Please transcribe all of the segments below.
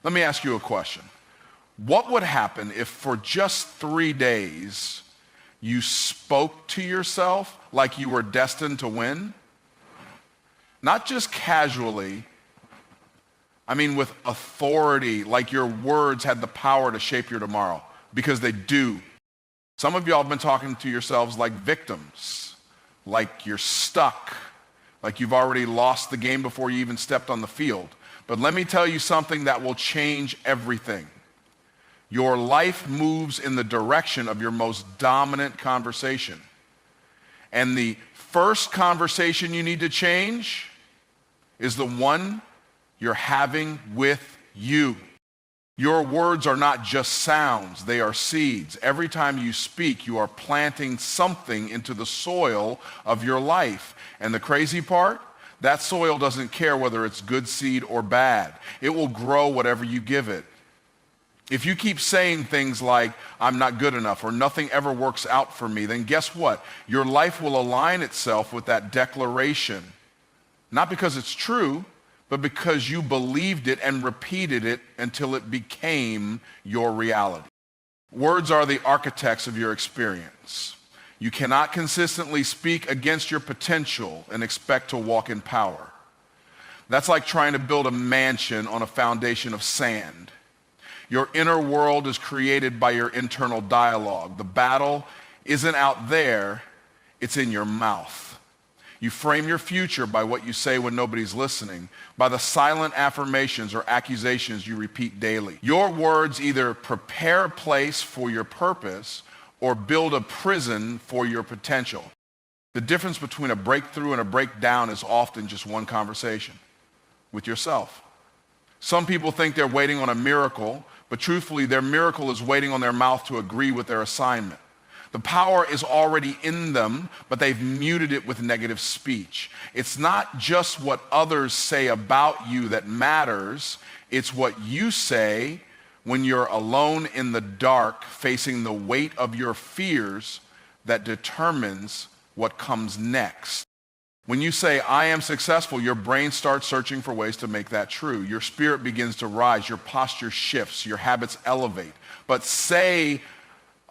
Let me ask you a question. What would happen if for just 3 days you spoke to yourself like you were destined to win? Not just casually, I mean with authority, like your words had the power to shape your tomorrow, because they do. Some of y'all have been talking to yourselves like victims, like you're stuck, like you've already lost the game before you even stepped on the field. But let me tell you something that will change everything. Your life moves in the direction of your most dominant conversation. And the first conversation you need to change is the one you're having with you. Your words are not just sounds, they are seeds. Every time you speak, you are planting something into the soil of your life. And the crazy part, that soil doesn't care whether it's good seed or bad. It will grow whatever you give it. If you keep saying things like, I'm not good enough, or nothing ever works out for me, then guess what? Your life will align itself with that declaration. Not because it's true, but because you believed it and repeated it until it became your reality. Words are the architects of your experience. You cannot consistently speak against your potential and expect to walk in power. That's like trying to build a mansion on a foundation of sand. Your inner world is created by your internal dialogue. The battle isn't out there, it's in your mouth. You frame your future by what you say when nobody's listening, by the silent affirmations or accusations you repeat daily. Your words either prepare a place for your purpose or build a prison for your potential. The difference between a breakthrough and a breakdown is often just one conversation with yourself. Some people think they're waiting on a miracle, but truthfully, their miracle is waiting on their mouth to agree with their assignment. The power is already in them, but they've muted it with negative speech. It's not just what others say about you that matters, it's what you say when you're alone in the dark, facing the weight of your fears that determines what comes next. When you say, I am successful, your brain starts searching for ways to make that true. Your spirit begins to rise, your posture shifts, your habits elevate. But say,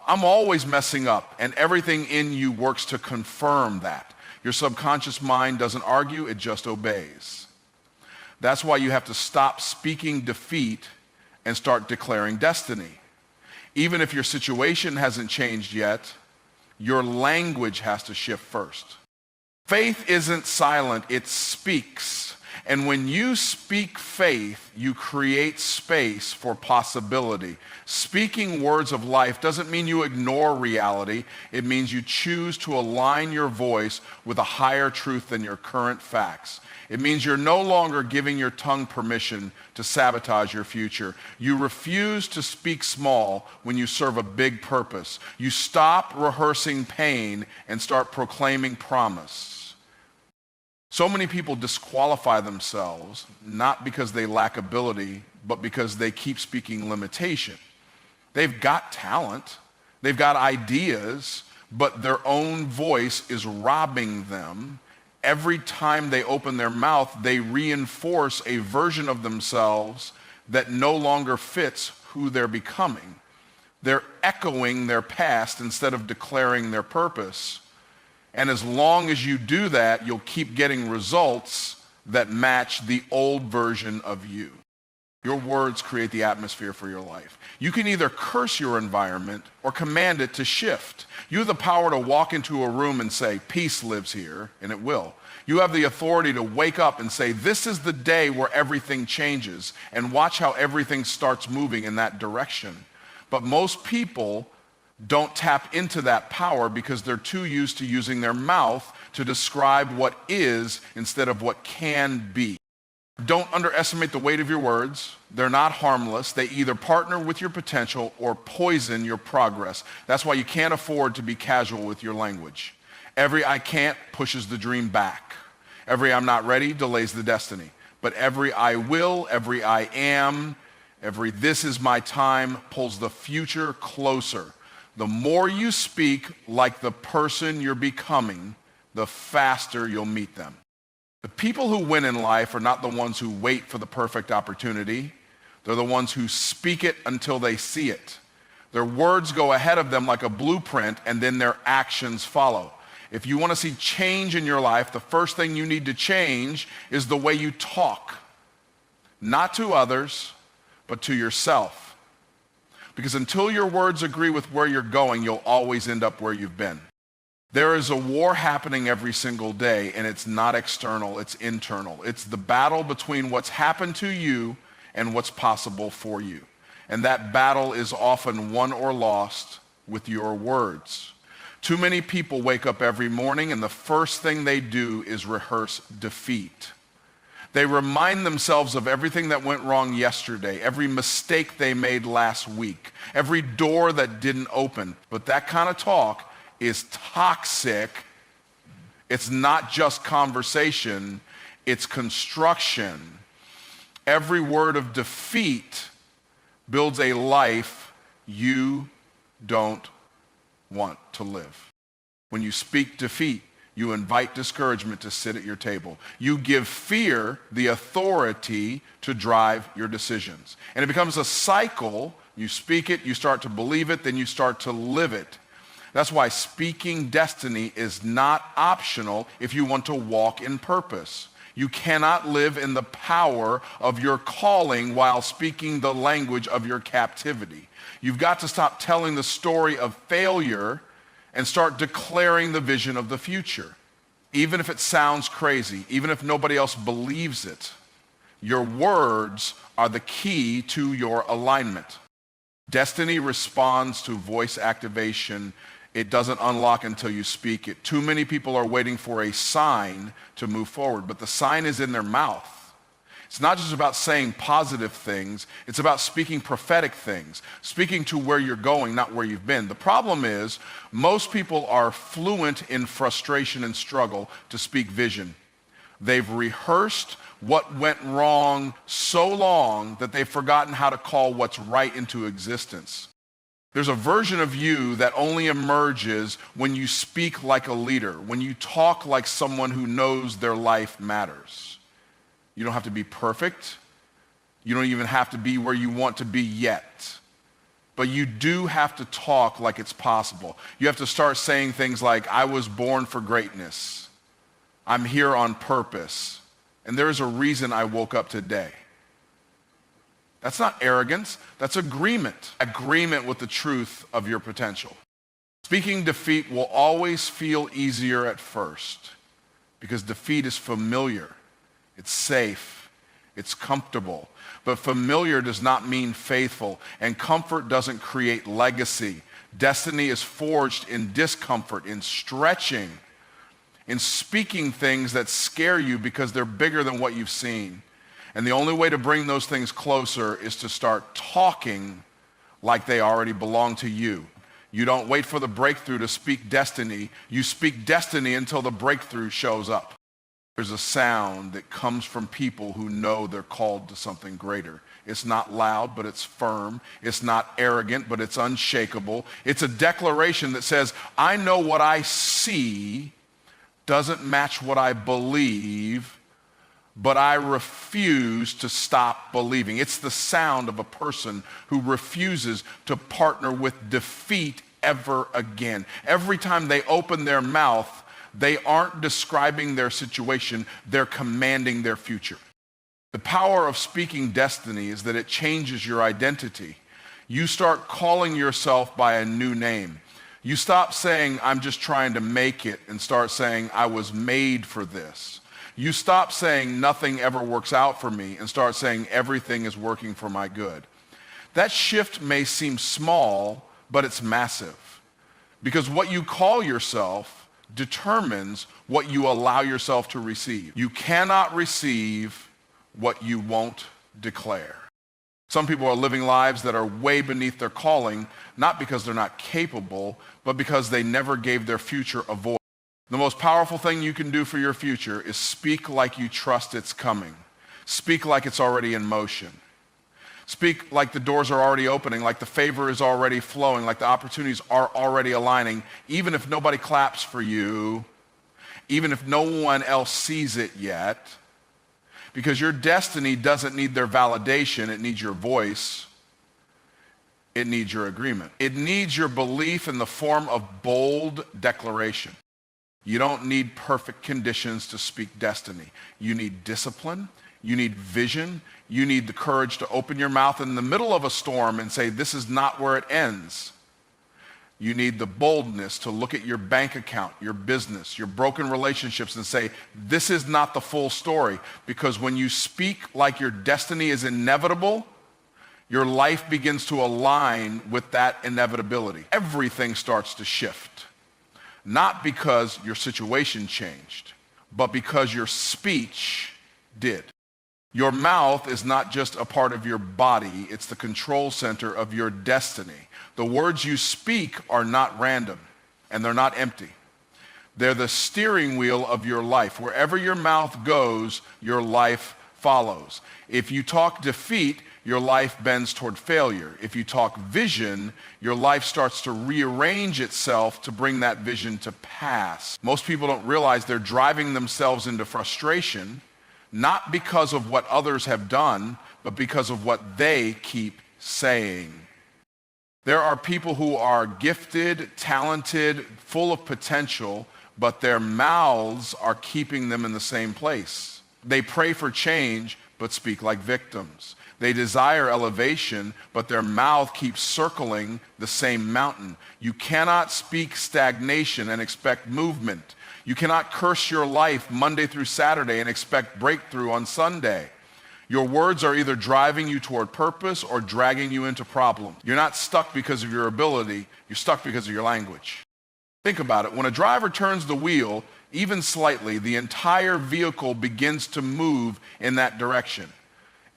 I'm always messing up, and everything in you works to confirm that. Your subconscious mind doesn't argue, it just obeys. That's why you have to stop speaking defeat and start declaring destiny. Even if your situation hasn't changed yet, your language has to shift first. Faith isn't silent, it speaks. And when you speak faith, you create space for possibility. Speaking words of life doesn't mean you ignore reality. It means you choose to align your voice with a higher truth than your current facts. It means you're no longer giving your tongue permission to sabotage your future. You refuse to speak small when you serve a big purpose. You stop rehearsing pain and start proclaiming promise. So many people disqualify themselves, not because they lack ability, but because they keep speaking limitation. They've got talent, they've got ideas, but their own voice is robbing them. Every time they open their mouth, they reinforce a version of themselves that no longer fits who they're becoming. They're echoing their past instead of declaring their purpose. And as long as you do that, you'll keep getting results that match the old version of you. Your words create the atmosphere for your life. You can either curse your environment or command it to shift. You have the power to walk into a room and say, peace lives here, and it will. You have the authority to wake up and say, this is the day where everything changes, and watch how everything starts moving in that direction. But most people don't tap into that power because they're too used to using their mouth to describe what is instead of what can be. Don't underestimate the weight of your words. They're not harmless. They either partner with your potential or poison your progress. That's why you can't afford to be casual with your language. Every I can't pushes the dream back. Every I'm not ready delays the destiny. But every I will, every I am, every this is my time pulls the future closer. The more you speak like the person you're becoming, the faster you'll meet them. The people who win in life are not the ones who wait for the perfect opportunity. They're the ones who speak it until they see it. Their words go ahead of them like a blueprint, and then their actions follow. If you want to see change in your life, the first thing you need to change is the way you talk. Not to others, but to yourself. Because until your words agree with where you're going, you'll always end up where you've been. There is a war happening every single day, and it's not external, it's internal. It's the battle between what's happened to you and what's possible for you. And that battle is often won or lost with your words. Too many people wake up every morning and the first thing they do is rehearse defeat. They remind themselves of everything that went wrong yesterday, every mistake they made last week, every door that didn't open. But that kind of talk is toxic. It's not just conversation, it's construction. Every word of defeat builds a life you don't want to live. When you speak defeat, you invite discouragement to sit at your table. You give fear the authority to drive your decisions. And it becomes a cycle. You speak it, you start to believe it, then you start to live it. That's why speaking destiny is not optional if you want to walk in purpose. You cannot live in the power of your calling while speaking the language of your captivity. You've got to stop telling the story of failure and start declaring the vision of the future. Even if it sounds crazy, even if nobody else believes it, your words are the key to your alignment. Destiny responds to voice activation. It doesn't unlock until you speak it. Too many people are waiting for a sign to move forward, but the sign is in their mouth. It's not just about saying positive things, it's about speaking prophetic things, speaking to where you're going, not where you've been. The problem is, most people are fluent in frustration and struggle to speak vision. They've rehearsed what went wrong so long that they've forgotten how to call what's right into existence. There's a version of you that only emerges when you speak like a leader, when you talk like someone who knows their life matters. You don't have to be perfect. You don't even have to be where you want to be yet. But you do have to talk like it's possible. You have to start saying things like, I was born for greatness. I'm here on purpose. And there's a reason I woke up today. That's not arrogance, that's agreement. Agreement with the truth of your potential. Speaking defeat will always feel easier at first because defeat is familiar. It's safe, it's comfortable. But familiar does not mean faithful, and comfort doesn't create legacy. Destiny is forged in discomfort, in stretching, in speaking things that scare you because they're bigger than what you've seen. And the only way to bring those things closer is to start talking like they already belong to you. You don't wait for the breakthrough to speak destiny. You speak destiny until the breakthrough shows up. There's a sound that comes from people who know they're called to something greater. It's not loud, but it's firm. It's not arrogant, but it's unshakable. It's a declaration that says, I know what I see doesn't match what I believe, but I refuse to stop believing. It's the sound of a person who refuses to partner with defeat ever again. Every time they open their mouth, they aren't describing their situation, they're commanding their future. The power of speaking destiny is that it changes your identity. You start calling yourself by a new name. You stop saying, I'm just trying to make it, and start saying, I was made for this. You stop saying, nothing ever works out for me, and start saying, everything is working for my good. That shift may seem small, but it's massive. Because what you call yourself determines what you allow yourself to receive. You cannot receive what you won't declare. Some people are living lives that are way beneath their calling, not because they're not capable, but because they never gave their future a voice. The most powerful thing you can do for your future is speak like you trust it's coming. Speak like it's already in motion. Speak like the doors are already opening, like the favor is already flowing, like the opportunities are already aligning, even if nobody claps for you, even if no one else sees it yet. Because your destiny doesn't need their validation, it needs your voice. It needs your agreement. It needs your belief in the form of bold declaration. You don't need perfect conditions to speak destiny. You need discipline. You need vision. You need the courage to open your mouth in the middle of a storm and say, this is not where it ends. You need the boldness to look at your bank account, your business, your broken relationships and say, this is not the full story. Because when you speak like your destiny is inevitable, your life begins to align with that inevitability. Everything starts to shift. Not because your situation changed, but because your speech did. Your mouth is not just a part of your body, it's the control center of your destiny. The words you speak are not random, and they're not empty. They're the steering wheel of your life. Wherever your mouth goes, your life follows. If you talk defeat, your life bends toward failure. If you talk vision, your life starts to rearrange itself to bring that vision to pass. Most people don't realize they're driving themselves into frustration, not because of what others have done, but because of what they keep saying. There are people who are gifted, talented, full of potential, but their mouths are keeping them in the same place. They pray for change, but speak like victims. They desire elevation, but their mouth keeps circling the same mountain. You cannot speak stagnation and expect movement. You cannot curse your life Monday through Saturday and expect breakthrough on Sunday. Your words are either driving you toward purpose or dragging you into problems. You're not stuck because of your ability, you're stuck because of your language. Think about it. When a driver turns the wheel, even slightly, the entire vehicle begins to move in that direction.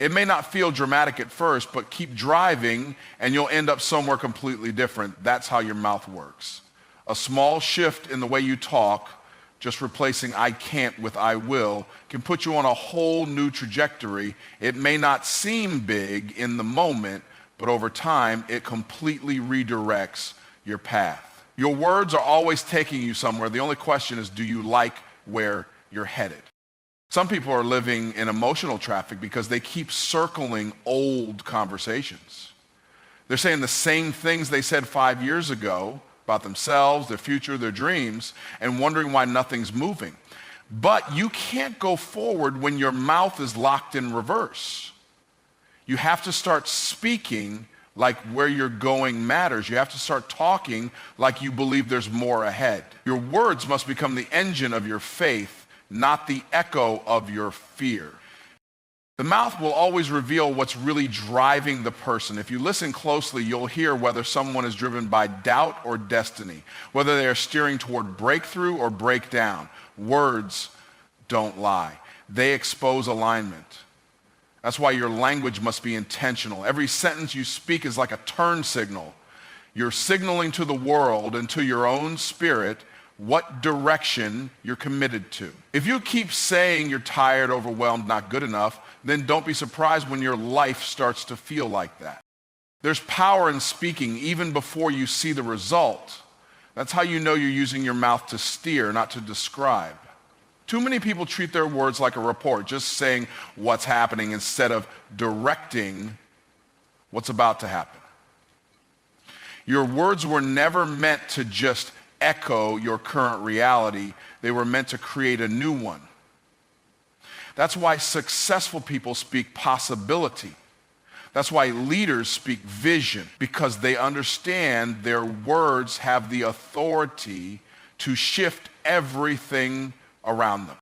It may not feel dramatic at first, but keep driving and you'll end up somewhere completely different. That's how your mouth works. A small shift in the way you talk, just replacing I can't with I will, can put you on a whole new trajectory. It may not seem big in the moment, but over time, it completely redirects your path. Your words are always taking you somewhere. The only question is, do you like where you're headed? Some people are living in emotional traffic because they keep circling old conversations. They're saying the same things they said 5 years ago about themselves, their future, their dreams, and wondering why nothing's moving. But you can't go forward when your mouth is locked in reverse. You have to start speaking like where you're going matters. You have to start talking like you believe there's more ahead. Your words must become the engine of your faith, not the echo of your fear. The mouth will always reveal what's really driving the person. If you listen closely, you'll hear whether someone is driven by doubt or destiny, whether they are steering toward breakthrough or breakdown. Words don't lie. They expose alignment. That's why your language must be intentional. Every sentence you speak is like a turn signal. You're signaling to the world and to your own spirit what direction you're committed to. If you keep saying you're tired, overwhelmed, not good enough, then don't be surprised when your life starts to feel like that. There's power in speaking even before you see the result. That's how you know you're using your mouth to steer, not to describe. Too many people treat their words like a report, just saying what's happening instead of directing what's about to happen. Your words were never meant to just echo your current reality. They were meant to create a new one. That's why successful people speak possibility. That's why leaders speak vision, because they understand their words have the authority to shift everything around them.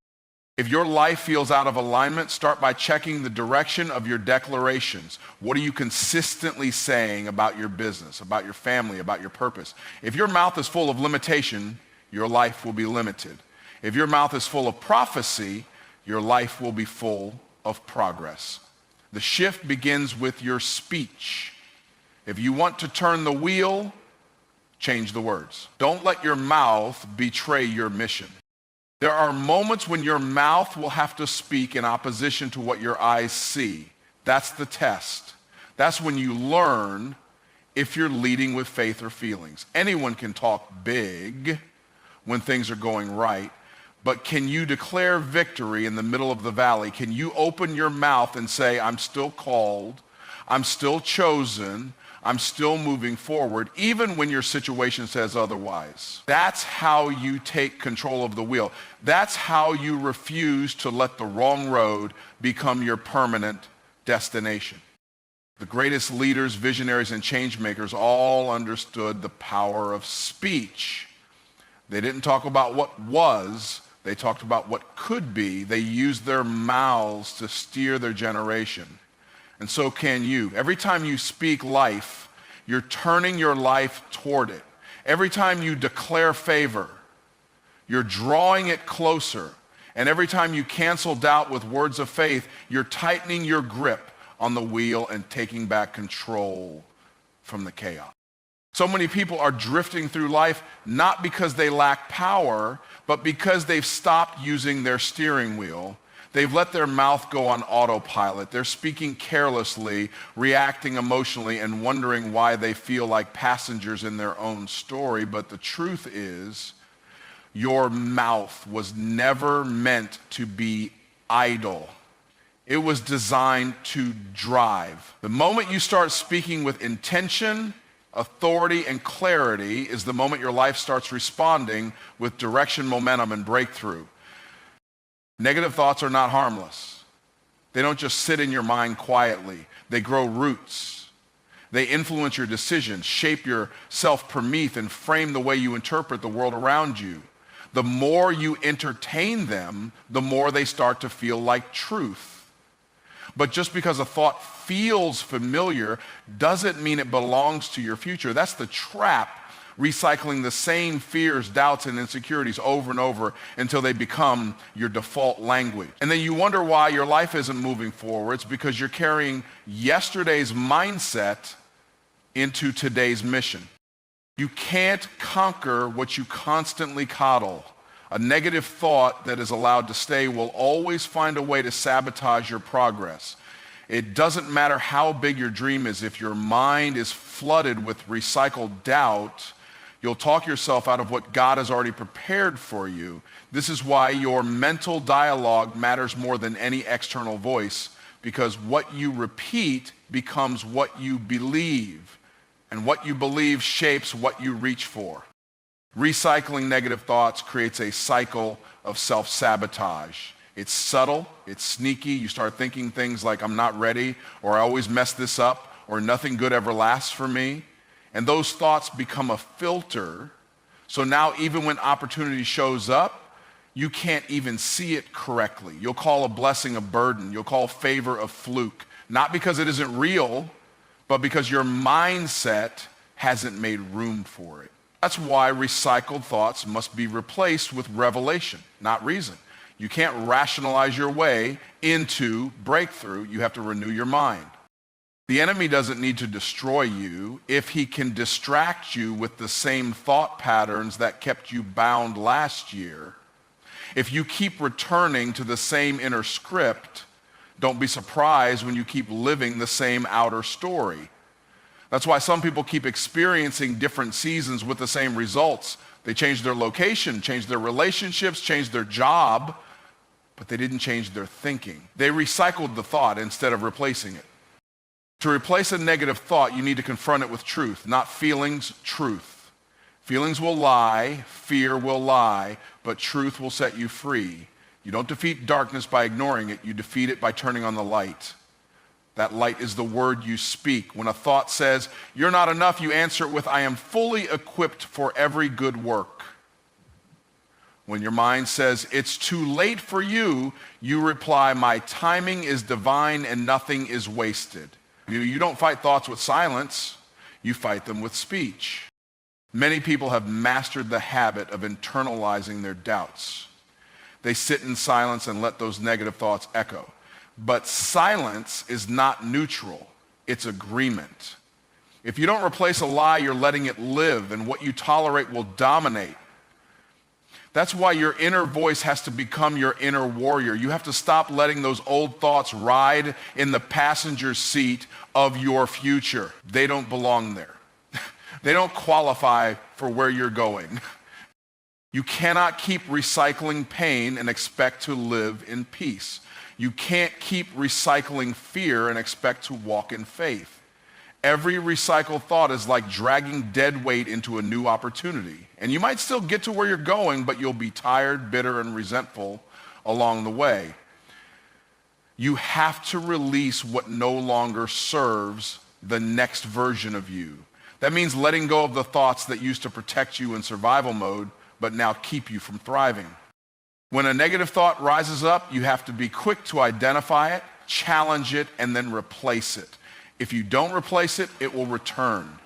If your life feels out of alignment, start by checking the direction of your declarations. What are you consistently saying about your business, about your family, about your purpose? If your mouth is full of limitation, your life will be limited. If your mouth is full of prophecy, your life will be full of progress. The shift begins with your speech. If you want to turn the wheel, change the words. Don't let your mouth betray your mission. There are moments when your mouth will have to speak in opposition to what your eyes see. That's the test. That's when you learn if you're leading with faith or feelings. Anyone can talk big when things are going right, But can you declare victory in the middle of the valley? Can you open your mouth and say, I'm still called, I'm still chosen, I'm still moving forward, even when your situation says otherwise? That's how you take control of the wheel. That's how you refuse to let the wrong road become your permanent destination. The greatest leaders, visionaries, and change makers all understood the power of speech. They didn't talk about what was, they talked about what could be. They used their mouths to steer their generation. And so can you. Every time you speak life, you're turning your life toward it. Every time you declare favor, you're drawing it closer. And every time you cancel doubt with words of faith, you're tightening your grip on the wheel and taking back control from the chaos. So many people are drifting through life not because they lack power, but because they've stopped using their steering wheel. They've let their mouth go on autopilot. They're speaking carelessly, reacting emotionally, and wondering why they feel like passengers in their own story. But the truth is, your mouth was never meant to be idle. It was designed to drive. The moment you start speaking with intention, authority, and clarity is the moment your life starts responding with direction, momentum, and breakthrough. Negative thoughts are not harmless. They don't just sit in your mind quietly. They grow roots. They influence your decisions, shape your self-permit, and frame the way you interpret the world around you. The more you entertain them, the more they start to feel like truth. But just because a thought feels familiar doesn't mean it belongs to your future. That's the trap, recycling the same fears, doubts, and insecurities over and over until they become your default language. And then you wonder why your life isn't moving forward. It's because you're carrying yesterday's mindset into today's mission. You can't conquer what you constantly coddle. A negative thought that is allowed to stay will always find a way to sabotage your progress. It doesn't matter how big your dream is. If your mind is flooded with recycled doubt, you'll talk yourself out of what God has already prepared for you. This is why your mental dialogue matters more than any external voice, because what you repeat becomes what you believe, and what you believe shapes what you reach for. Recycling negative thoughts creates a cycle of self-sabotage. It's subtle, it's sneaky. You start thinking things like, I'm not ready, or I always mess this up, or nothing good ever lasts for me. And those thoughts become a filter. So now even when opportunity shows up, you can't even see it correctly. You'll call a blessing a burden. You'll call favor a fluke. Not because it isn't real, but because your mindset hasn't made room for it. That's why recycled thoughts must be replaced with revelation, not reason. You can't rationalize your way into breakthrough. You have to renew your mind. The enemy doesn't need to destroy you if he can distract you with the same thought patterns that kept you bound last year. If you keep returning to the same inner script, don't be surprised when you keep living the same outer story. That's why some people keep experiencing different seasons with the same results. They changed their location, changed their relationships, changed their job, but they didn't change their thinking. They recycled the thought instead of replacing it. To replace a negative thought, you need to confront it with truth, not feelings, truth. Feelings will lie, fear will lie, but truth will set you free. You don't defeat darkness by ignoring it, you defeat it by turning on the light. That light is the word you speak. When a thought says, you're not enough, you answer it with, I am fully equipped for every good work. When your mind says, it's too late for you, you reply, my timing is divine and nothing is wasted. You don't fight thoughts with silence, you fight them with speech. Many people have mastered the habit of internalizing their doubts. They sit in silence and let those negative thoughts echo. But silence is not neutral, it's agreement. If you don't replace a lie, you're letting it live, and what you tolerate will dominate. That's why your inner voice has to become your inner warrior. You have to stop letting those old thoughts ride in the passenger seat of your future. They don't belong there. They don't qualify for where you're going. You cannot keep recycling pain and expect to live in peace. You can't keep recycling fear and expect to walk in faith. Every recycled thought is like dragging dead weight into a new opportunity. And you might still get to where you're going, but you'll be tired, bitter, and resentful along the way. You have to release what no longer serves the next version of you. That means letting go of the thoughts that used to protect you in survival mode, but now keep you from thriving. When a negative thought rises up, you have to be quick to identify it, challenge it, and then replace it. If you don't replace it, it will return.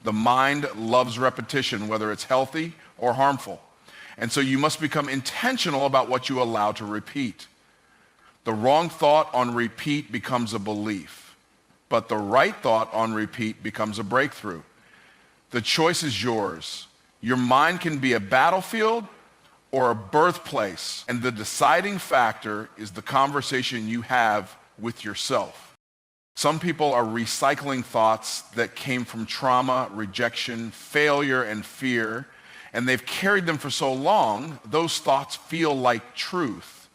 The mind loves repetition, whether it's healthy or harmful. And so you must become intentional about what you allow to repeat. The wrong thought on repeat becomes a belief, but the right thought on repeat becomes a breakthrough. The choice is yours. Your mind can be a battlefield or a birthplace, and the deciding factor is the conversation you have with yourself. Some people are recycling thoughts that came from trauma, rejection, failure, and fear, and they've carried them for so long, those thoughts feel like truth,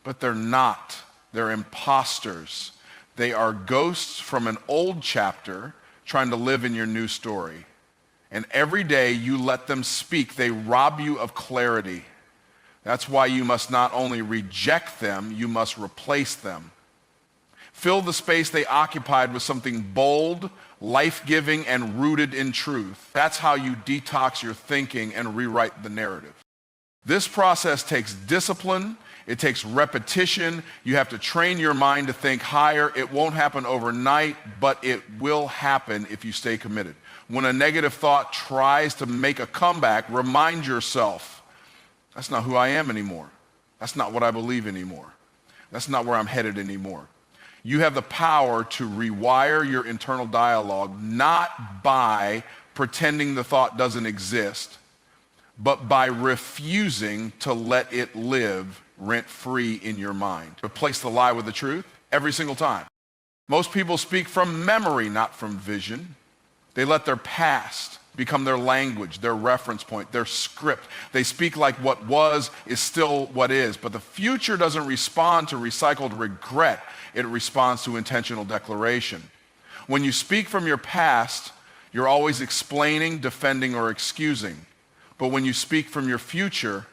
but they're not. They're imposters. They are ghosts from an old chapter trying to live in your new story. And every day you let them speak, they rob you of clarity. That's why you must not only reject them, you must replace them. Fill the space they occupied with something bold, life-giving, and rooted in truth. That's how you detox your thinking and rewrite the narrative. This process takes discipline. It takes repetition. You have to train your mind to think higher. It won't happen overnight, but it will happen if you stay committed. When a negative thought tries to make a comeback, remind yourself, that's not who I am anymore. That's not what I believe anymore. That's not where I'm headed anymore. You have the power to rewire your internal dialogue, not by pretending the thought doesn't exist, but by refusing to let it live rent-free in your mind. Replace the lie with the truth every single time. Most people speak from memory, not from vision. They let their past become their language, their reference point, their script. They speak like what was is still what is, but the future doesn't respond to recycled regret. It responds to intentional declaration. When you speak from your past, you're always explaining, defending, or excusing. But when you speak from your future,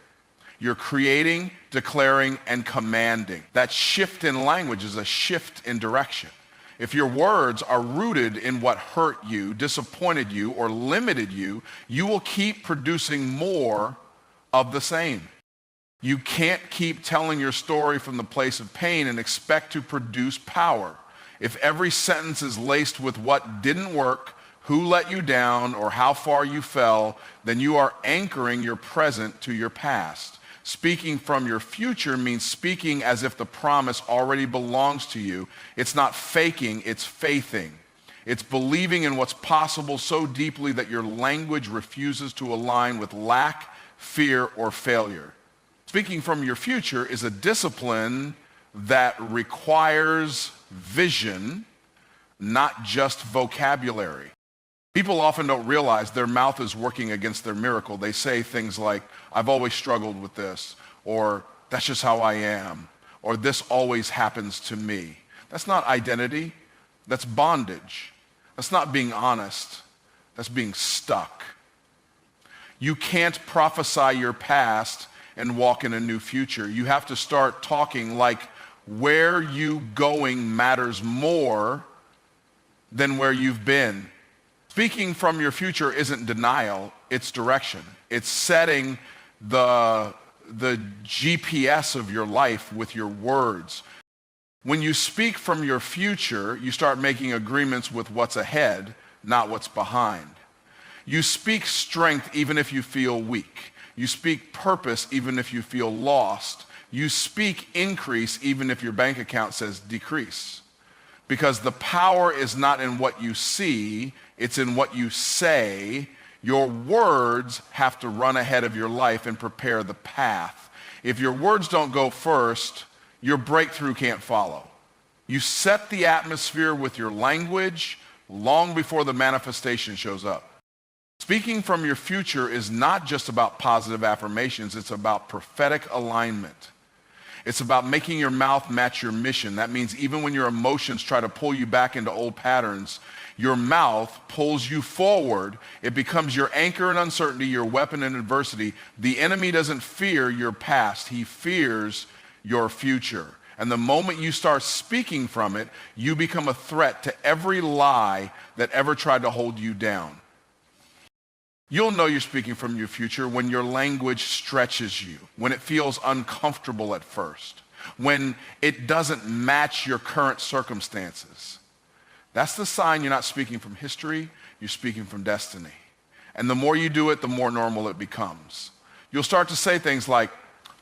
you're creating, declaring, and commanding. That shift in language is a shift in direction. If your words are rooted in what hurt you, disappointed you, or limited you, you will keep producing more of the same. You can't keep telling your story from the place of pain and expect to produce power. If every sentence is laced with what didn't work, who let you down, or how far you fell, then you are anchoring your present to your past. Speaking from your future means speaking as if the promise already belongs to you. It's not faking, it's faithing. It's believing in what's possible so deeply that your language refuses to align with lack, fear, or failure. Speaking from your future is a discipline that requires vision, not just vocabulary. People often don't realize their mouth is working against their miracle. They say things like, I've always struggled with this, or that's just how I am, or this always happens to me. That's not identity. That's bondage. That's not being honest. That's being stuck. You can't prophesy your past and walk in a new future. You have to start talking like where you going matters more than where you've been. Speaking from your future isn't denial, it's direction. It's setting the GPS of your life with your words. When you speak from your future, you start making agreements with what's ahead, not what's behind. You speak strength even if you feel weak. You speak purpose even if you feel lost. You speak increase even if your bank account says decrease. Because the power is not in what you see, it's in what you say. Your words have to run ahead of your life and prepare the path. If your words don't go first, your breakthrough can't follow. You set the atmosphere with your language long before the manifestation shows up. Speaking from your future is not just about positive affirmations, it's about prophetic alignment. It's about making your mouth match your mission. That means even when your emotions try to pull you back into old patterns, your mouth pulls you forward. It becomes your anchor in uncertainty, your weapon in adversity. The enemy doesn't fear your past. He fears your future. And the moment you start speaking from it, you become a threat to every lie that ever tried to hold you down. You'll know you're speaking from your future when your language stretches you, when it feels uncomfortable at first, when it doesn't match your current circumstances. That's the sign you're not speaking from history, you're speaking from destiny. And the more you do it, the more normal it becomes. You'll start to say things like,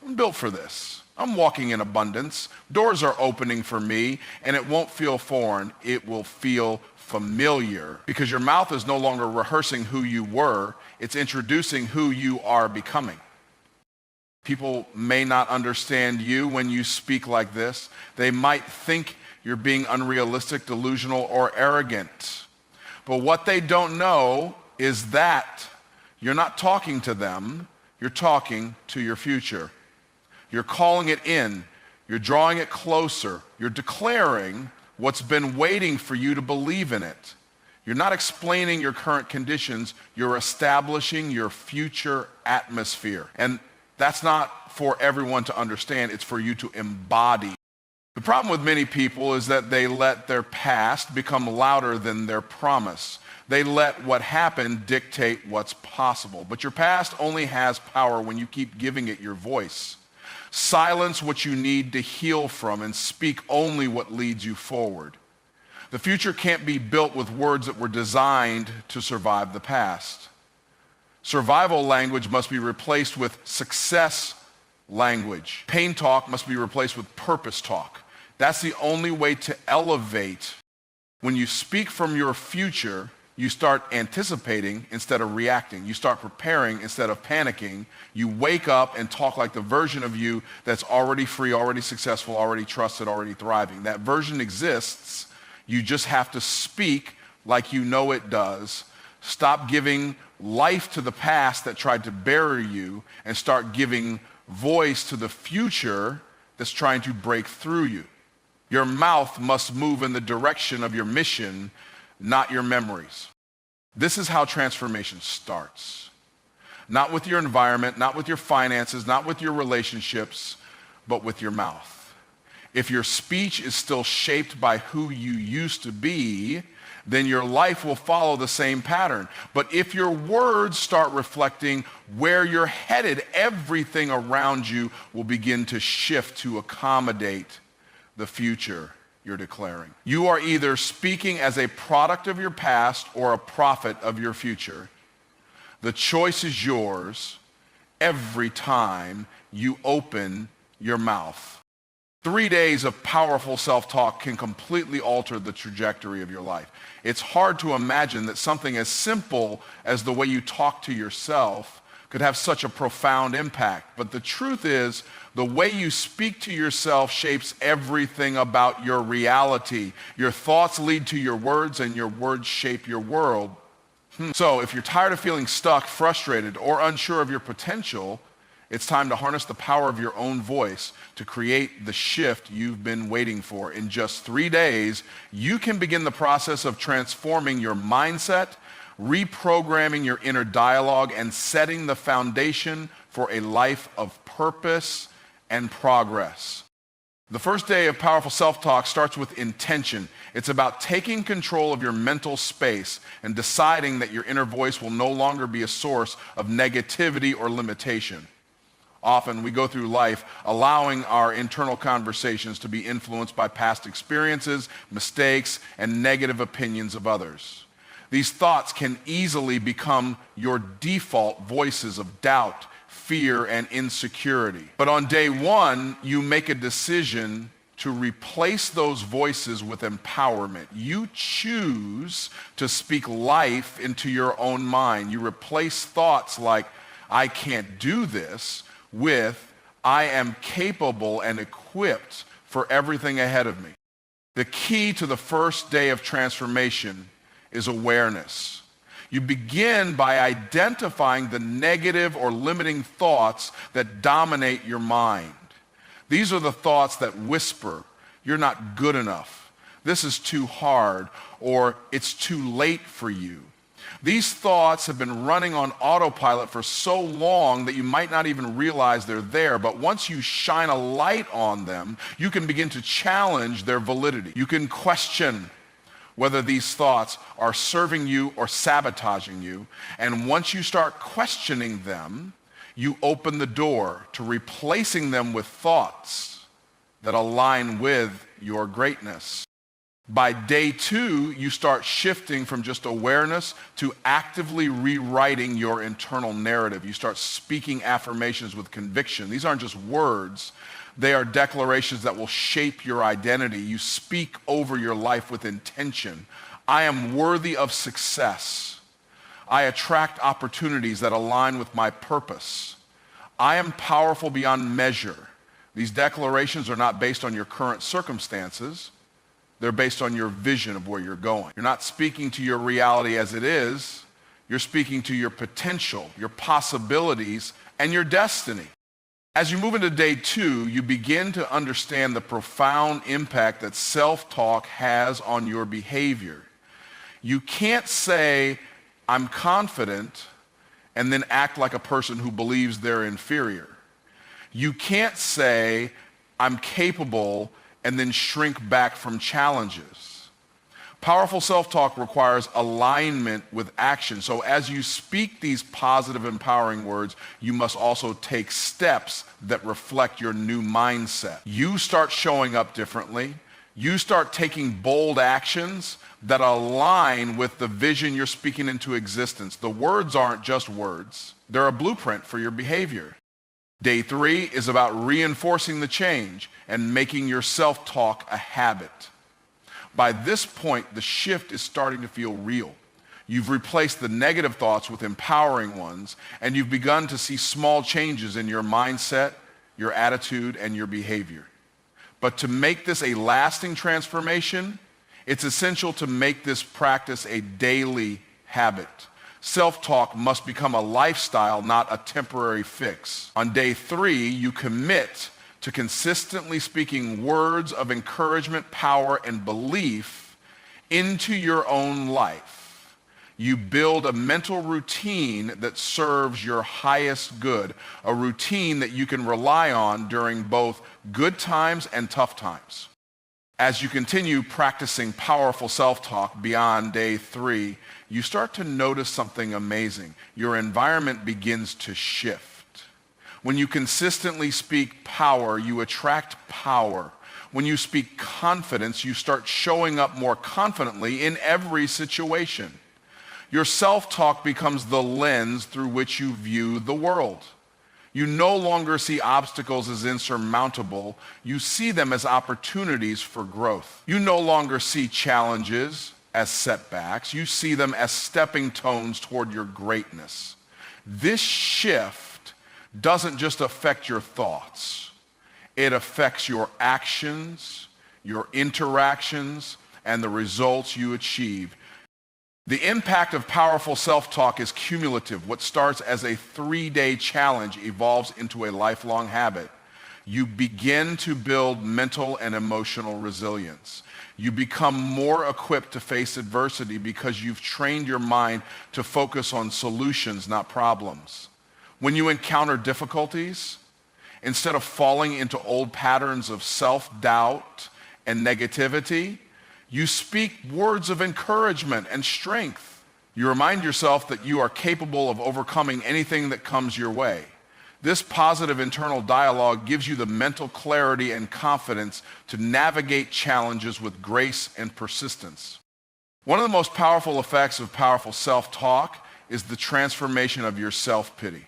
I'm built for this. I'm walking in abundance. Doors are opening for me, and it won't feel foreign. It will feel familiar, because your mouth is no longer rehearsing who you were. It's introducing who you are becoming. People may not understand you when you speak like this. They might think you're being unrealistic, delusional, or arrogant. But what they don't know is that you're not talking to them, you're talking to your future. You're calling it in, you're drawing it closer, you're declaring what's been waiting for you to believe in it. You're not explaining your current conditions, you're establishing your future atmosphere. And that's not for everyone to understand, it's for you to embody. The problem with many people is that they let their past become louder than their promise. They let what happened dictate what's possible. But your past only has power when you keep giving it your voice. Silence what you need to heal from and speak only what leads you forward. The future can't be built with words that were designed to survive the past. Survival language must be replaced with success language. Pain talk must be replaced with purpose talk. That's the only way to elevate. When you speak from your future, you start anticipating instead of reacting. You start preparing instead of panicking. You wake up and talk like the version of you that's already free, already successful, already trusted, already thriving. That version exists. You just have to speak like you know it does. Stop giving life to the past that tried to bury you and start giving voice to the future that's trying to break through you. Your mouth must move in the direction of your mission, not your memories. This is how transformation starts. Not with your environment, not with your finances, not with your relationships, but with your mouth. If your speech is still shaped by who you used to be, then your life will follow the same pattern. But if your words start reflecting where you're headed, everything around you will begin to shift to accommodate the future you're declaring. You are either speaking as a product of your past or a prophet of your future. The choice is yours every time you open your mouth. 3 days of powerful self-talk can completely alter the trajectory of your life. It's hard to imagine that something as simple as the way you talk to yourself could have such a profound impact. But the truth is, the way you speak to yourself shapes everything about your reality. Your thoughts lead to your words, and your words shape your world. So if you're tired of feeling stuck, frustrated, or unsure of your potential, it's time to harness the power of your own voice to create the shift you've been waiting for. In just 3 days, you can begin the process of transforming your mindset, reprogramming your inner dialogue, and setting the foundation for a life of purpose and progress. The first day of powerful self-talk starts with intention. It's about taking control of your mental space and deciding that your inner voice will no longer be a source of negativity or limitation. Often we go through life allowing our internal conversations to be influenced by past experiences, mistakes, and negative opinions of others. These thoughts can easily become your default voices of doubt, fear, and insecurity. But on day one, you make a decision to replace those voices with empowerment. You choose to speak life into your own mind. You replace thoughts like, I can't do this, with, I am capable and equipped for everything ahead of me. The key to the first day of transformation is awareness. You begin by identifying the negative or limiting thoughts that dominate your mind. These are the thoughts that whisper, "You're not good enough. This is too hard," or "It's too late for you." These thoughts have been running on autopilot for so long that you might not even realize they're there, but once you shine a light on them, you can begin to challenge their validity. You can question whether these thoughts are serving you or sabotaging you, and once you start questioning them, you open the door to replacing them with thoughts that align with your greatness. By day 2, you start shifting from just awareness to actively rewriting your internal narrative. You start speaking affirmations with conviction. These aren't just words. They are declarations that will shape your identity. You speak over your life with intention. I am worthy of success. I attract opportunities that align with my purpose. I am powerful beyond measure. These declarations are not based on your current circumstances. They're based on your vision of where you're going. You're not speaking to your reality as it is. You're speaking to your potential, your possibilities, and your destiny. As you move into day 2, you begin to understand the profound impact that self-talk has on your behavior. You can't say, "I'm confident," and then act like a person who believes they're inferior. You can't say, "I'm capable," and then shrink back from challenges. Powerful self-talk requires alignment with action. So as you speak these positive, empowering words, you must also take steps that reflect your new mindset. You start showing up differently. You start taking bold actions that align with the vision you're speaking into existence. The words aren't just words. They're a blueprint for your behavior. Day 3 is about reinforcing the change and making your self-talk a habit. By this point, the shift is starting to feel real. You've replaced the negative thoughts with empowering ones, and you've begun to see small changes in your mindset, your attitude, and your behavior. But to make this a lasting transformation, it's essential to make this practice a daily habit. Self-talk must become a lifestyle, not a temporary fix. On day 3, you commit to consistently speaking words of encouragement, power, and belief into your own life. You build a mental routine that serves your highest good, a routine that you can rely on during both good times and tough times. As you continue practicing powerful self-talk beyond day 3, you start to notice something amazing. Your environment begins to shift. When you consistently speak power, you attract power. When you speak confidence, you start showing up more confidently in every situation. Your self-talk becomes the lens through which you view the world. You no longer see obstacles as insurmountable. You see them as opportunities for growth. You no longer see challenges as setbacks. You see them as stepping stones toward your greatness. This shift doesn't just affect your thoughts. It affects your actions, your interactions, and the results you achieve. The impact of powerful self-talk is cumulative. What starts as a 3-day challenge evolves into a lifelong habit. You begin to build mental and emotional resilience. You become more equipped to face adversity because you've trained your mind to focus on solutions, not problems. When you encounter difficulties, instead of falling into old patterns of self-doubt and negativity, you speak words of encouragement and strength. You remind yourself that you are capable of overcoming anything that comes your way. This positive internal dialogue gives you the mental clarity and confidence to navigate challenges with grace and persistence. One of the most powerful effects of powerful self-talk is the transformation of your self-pity.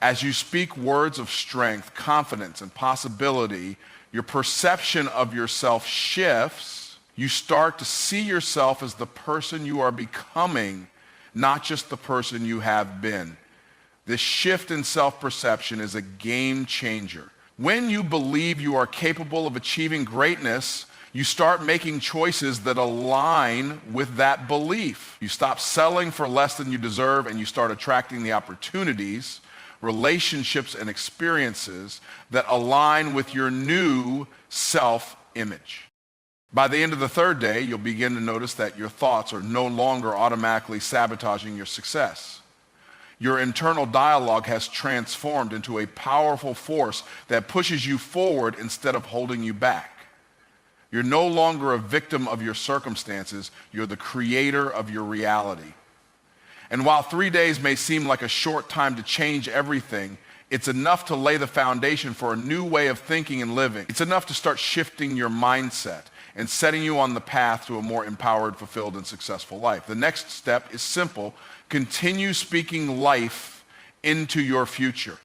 As you speak words of strength, confidence, and possibility, your perception of yourself shifts. You start to see yourself as the person you are becoming, not just the person you have been. This shift in self-perception is a game changer. When you believe you are capable of achieving greatness, You start making choices that align with that belief. You stop settling for less than you deserve, and you start attracting the opportunities, relationships, and experiences that align with your new self-image. By the end of the third day, you'll begin to notice that your thoughts are no longer automatically sabotaging your success. Your internal dialogue has transformed into a powerful force that pushes you forward instead of holding you back. You're no longer a victim of your circumstances. You're the creator of your reality. And while 3 days may seem like a short time to change everything, it's enough to lay the foundation for a new way of thinking and living. It's enough to start shifting your mindset and setting you on the path to a more empowered, fulfilled, and successful life. The next step is simple. Continue speaking life into your future.